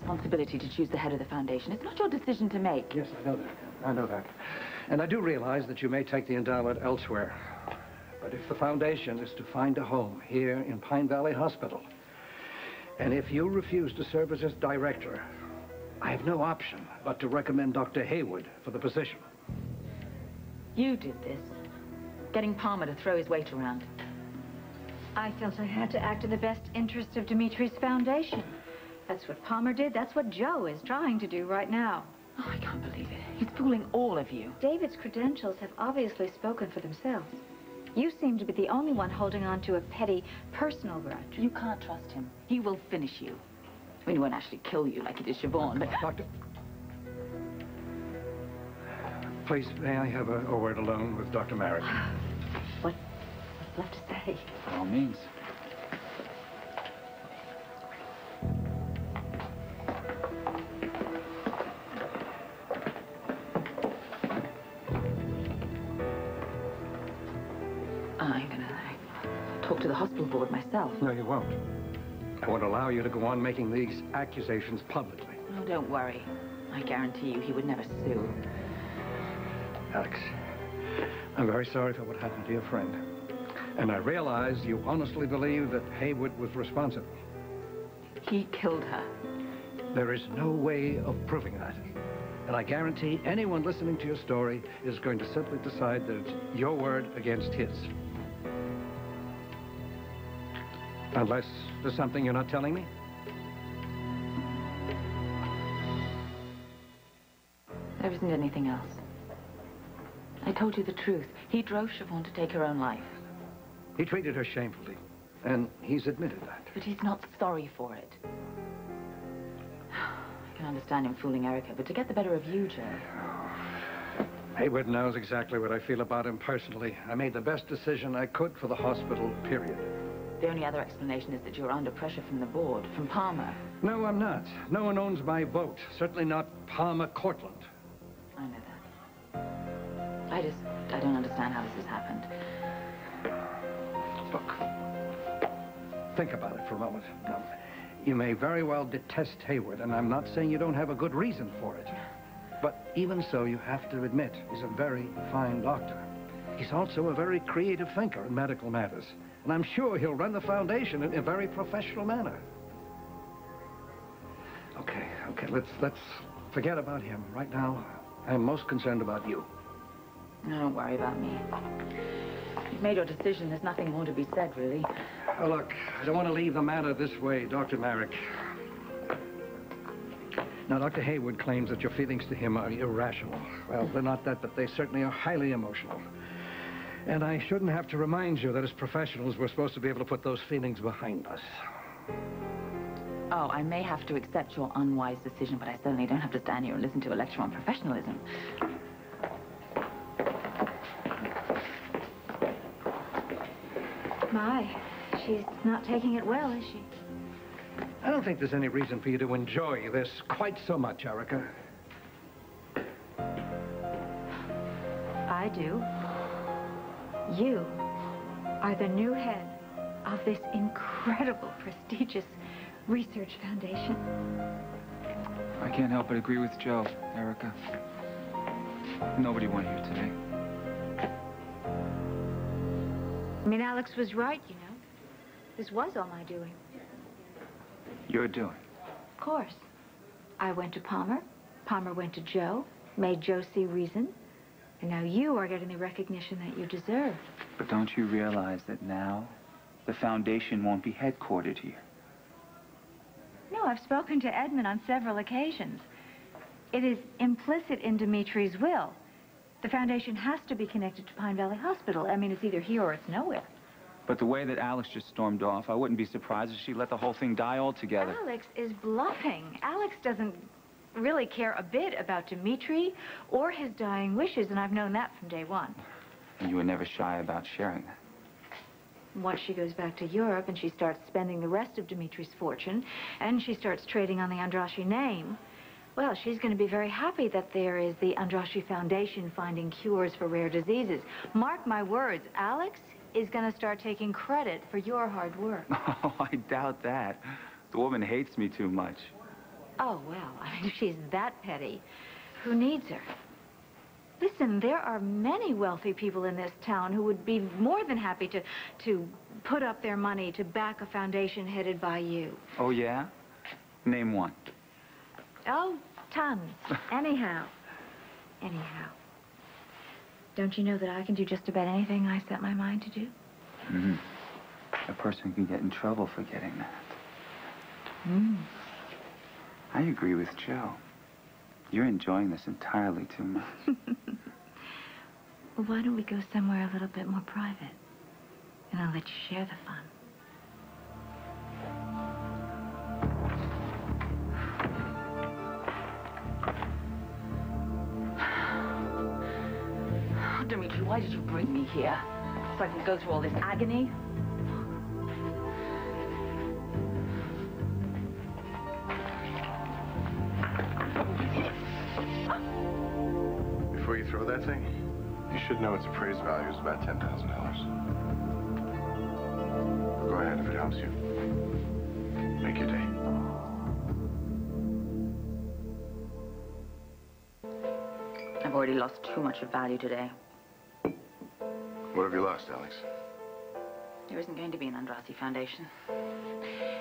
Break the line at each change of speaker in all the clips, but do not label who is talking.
responsibility to choose the head of the foundation. It's not your decision to make.
Yes, I know that. I know that. And I do realize that you may take the endowment elsewhere. But if the foundation is to find a home here in Pine Valley Hospital, and if you refuse to serve as its director, I have no option but to recommend Dr. Haywood for the position.
You did this, getting Palmer to throw his weight around.
I felt I had to act in the best interest of Dimitri's foundation. That's what Palmer did. That's what Joe is trying to do right now.
Oh, I can't believe it. He's fooling all of you.
David's credentials have obviously spoken for themselves. You seem to be the only one holding on to a petty personal grudge.
You can't trust him. He will finish you. I mean, he won't actually kill you like he did Siobhan, but...
Doctor... Please, may I have a word alone with Dr. Merrick?
What's left to say?
By all means.
I'm gonna talk to the hospital board myself.
No, you won't. I won't allow you to go on making these accusations publicly.
Oh, don't worry. I guarantee you he would never sue.
Alex, I'm very sorry for what happened to your friend. And I realize you honestly believe that Haywood was responsible.
He killed her.
There is no way of proving that. And I guarantee anyone listening to your story is going to simply decide that it's your word against his. Unless there's something you're not telling me?
There isn't anything else. I told you the truth. He drove Siobhan to take her own life.
He treated her shamefully, and he's admitted that.
But he's not sorry for it. I can understand him fooling Erica, but to get the better of you, Joe.
Haywood knows exactly what I feel about him personally. I made the best decision I could for the hospital, period.
The only other explanation is that you're under pressure from the board, from Palmer.
No, I'm not. No one owns my vote. Certainly not Palmer Cortland.
I know that. I don't understand how this has happened.
Look, think about it for a moment. Now, you may very well detest Haywood, and I'm not saying you don't have a good reason for it. But even so, you have to admit he's a very fine doctor. He's also a very creative thinker in medical matters. And I'm sure he'll run the foundation in a very professional manner. Okay, let's forget about him. Right now, I'm most concerned about you.
No, don't worry about me. You've made your decision. There's nothing more to be said, really.
Oh, look, I don't want to leave the matter this way, Dr. Merrick. Now, Dr. Haywood claims that your feelings to him are irrational. Well, they're not that, but they certainly are highly emotional. And I shouldn't have to remind you that as professionals, we're supposed to be able to put those feelings behind us.
Oh, I may have to accept your unwise decision, but I certainly don't have to stand here and listen to a lecture on professionalism.
My, she's not taking it well, is she?
I don't think there's any reason for you to enjoy this quite so much, Erica.
I do. You are the new head of this incredible, prestigious research foundation.
I can't help but agree with Joe, Erica. Nobody won here today.
I mean, Alex was right, you know. This was all my doing.
You're doing?
Of course. I went to Palmer. Palmer went to Joe. Made Joe see reason. And now you are getting the recognition that you deserve.
But don't you realize that now the foundation won't be headquartered here?
No, I've spoken to Edmund on several occasions. It is implicit in Dimitri's will. The foundation has to be connected to Pine Valley Hospital. I mean, it's either here or it's nowhere.
But the way that Alex just stormed off, I wouldn't be surprised if she let the whole thing die altogether.
Alex is bluffing. Alex doesn't really care a bit about Dimitri or his dying wishes, and I've known that from day one.
And you were never shy about sharing that.
Once she goes back to Europe and she starts spending the rest of Dimitri's fortune, and she starts trading on the Andrassy name, well, she's going to be very happy that there is the Andrassy Foundation finding cures for rare diseases. Mark my words, Alex is going to start taking credit for your hard work.
Oh, I doubt that. The woman hates me too much.
Oh, well, I mean, if she's that petty, who needs her? Listen, there are many wealthy people in this town who would be more than happy to put up their money to back a foundation headed by you.
Oh, yeah? Name one.
Oh, tons. Anyhow. Don't you know that I can do just about anything I set my mind to do?
Mm-hmm. A person can get in trouble for getting that. I agree with Joe. You're enjoying this entirely too much.
Well, why don't we go somewhere a little bit more private? And I'll let you share the fun.
Dimitri, why did you bring me here? So I can go through all this agony?
Before you throw that thing, you should know its appraised value is about $10,000. Go ahead if it helps you. Make your day.
I've already lost too much of value today.
What have you lost, Alex?
There isn't going to be an Andrassy Foundation.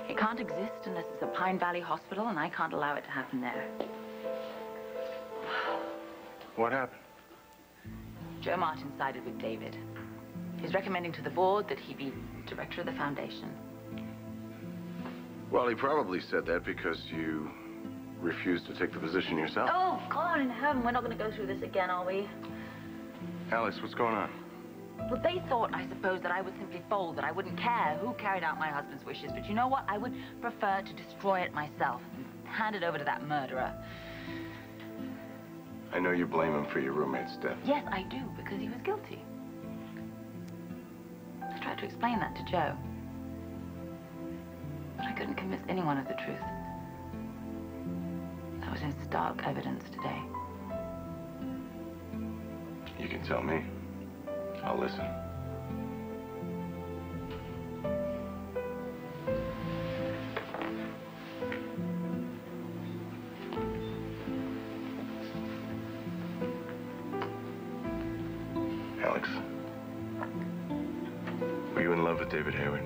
It can't exist unless it's a Pine Valley hospital, and I can't allow it to happen there.
What happened?
Joe Martin sided with David. He's recommending to the board that he be director of the foundation.
Well, he probably said that because you refused to take the position yourself.
Oh, God in heaven, we're not going to go through this again, are we?
Alex, what's going on?
Well, they thought, I suppose, that I would simply fold, that I wouldn't care who carried out my husband's wishes. But you know what? I would prefer to destroy it myself and hand it over to that murderer.
I know you blame him for your roommate's death.
Yes, I do, because he was guilty. I tried to explain that to Joe. But I couldn't convince anyone of the truth. That was in stark evidence today.
You can tell me. I'll listen. Alex, were you in love with David Hayward?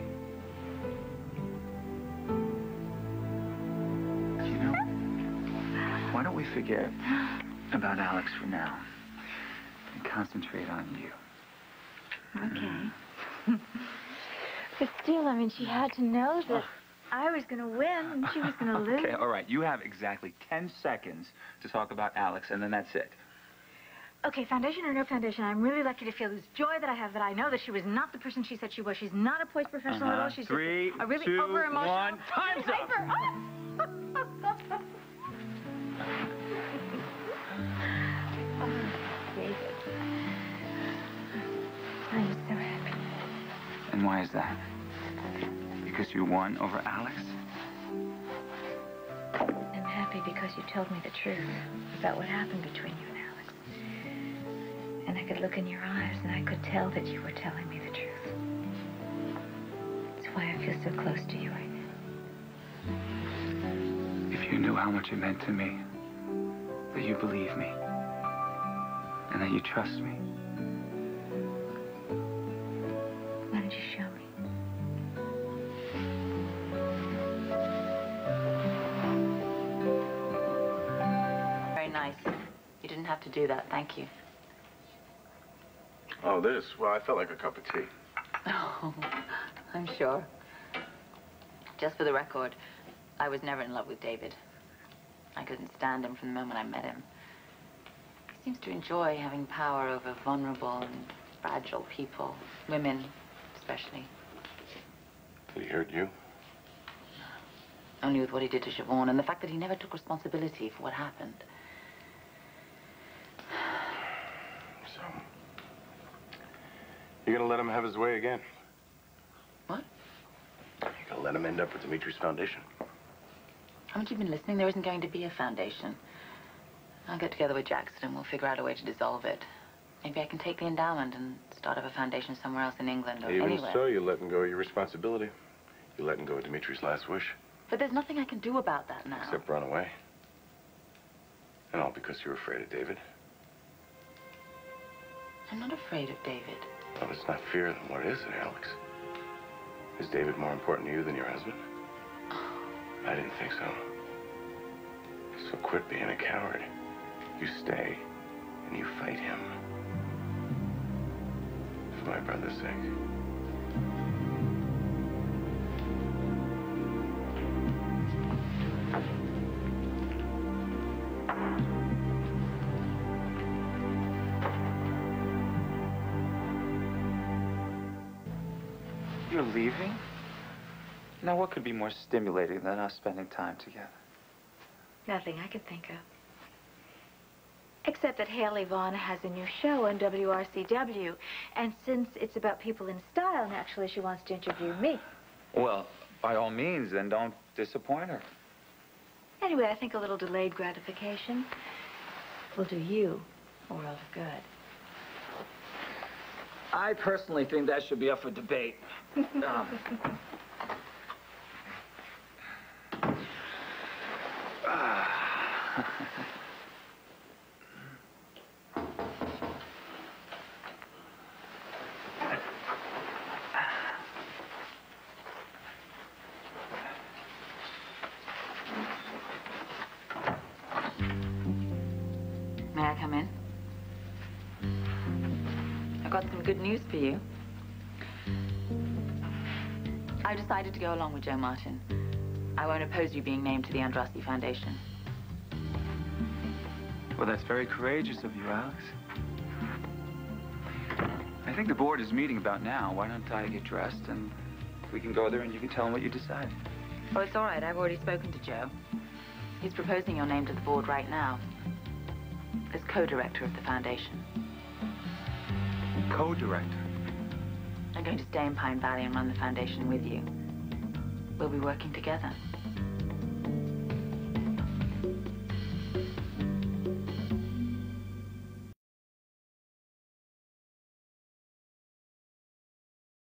You know, why don't we forget about Alex for now and concentrate on you?
Okay. But still, I mean, she had to know that I was going to win and she was going to lose.
Okay, all right. You have exactly 10 seconds to talk about Alex, and then that's it.
Okay, foundation or no foundation, I'm really lucky to feel this joy that I have, that I know that she was not the person she said she was. She's not a poised professional at all. She's
Three,
just a really
two,
over-emotional...
one. Time's up!
David. I'm so happy.
And why is that? Because you won over Alex?
I'm happy because you told me the truth about what happened between you and Alex. And I could look in your eyes and I could tell that you were telling me the truth. That's why I feel so close to you right now.
If you knew how much it meant to me, that you believe me, and that you trust me.
Why don't you show me?
Very nice. You didn't have to do that. Thank you.
Oh, this? Well, I felt like a cup of tea.
Oh, I'm sure. Just for the record, I was never in love with David. I couldn't stand him from the moment I met him. He seems to enjoy having power over vulnerable and fragile people. Women, especially.
Did he hurt you?
Only with what he did to Siobhan and the fact that he never took responsibility for what happened.
So, you're gonna let him have his way again?
What?
You're gonna let him end up with Dimitri's foundation?
Haven't you been listening? There isn't going to be a foundation. I'll get together with Jackson and we'll figure out a way to dissolve it. Maybe I can take the endowment and start up a foundation somewhere else in England or
Even
anywhere.
so, you're letting go of your responsibility. You're letting go of Dimitri's last wish.
But there's nothing I can do about that now.
Except run away. And all because you're afraid of David.
I'm not afraid of David.
Well, it's not fear, then what is it, Alex? Is David more important to you than your husband? I didn't think so. So quit being a coward. You stay, and you fight him. For my brother's sake.
You're leaving? Now, what could be more stimulating than us spending time together?
Nothing I could think of. Except that Haley Vaughn has a new show on WRCW. And since it's about people in style, naturally she wants to interview me.
Well, by all means, then don't disappoint her.
Anyway, I think a little delayed gratification will do you a world of good.
I personally think that should be up for debate.
May I come in? I've got some good news for you. I've decided to go along with Joe Martin. I won't oppose you being named to the Andrassy Foundation.
Well, that's very courageous of you, Alex. I think the board is meeting about now. Why don't I get dressed and we can go there and you can tell them what you decide.
Oh, it's all right. I've already spoken to Joe. He's proposing your name to the board right now as co-director of the foundation.
Co-director?
I'm going to stay in Pine Valley and run the foundation with you. We'll be working together.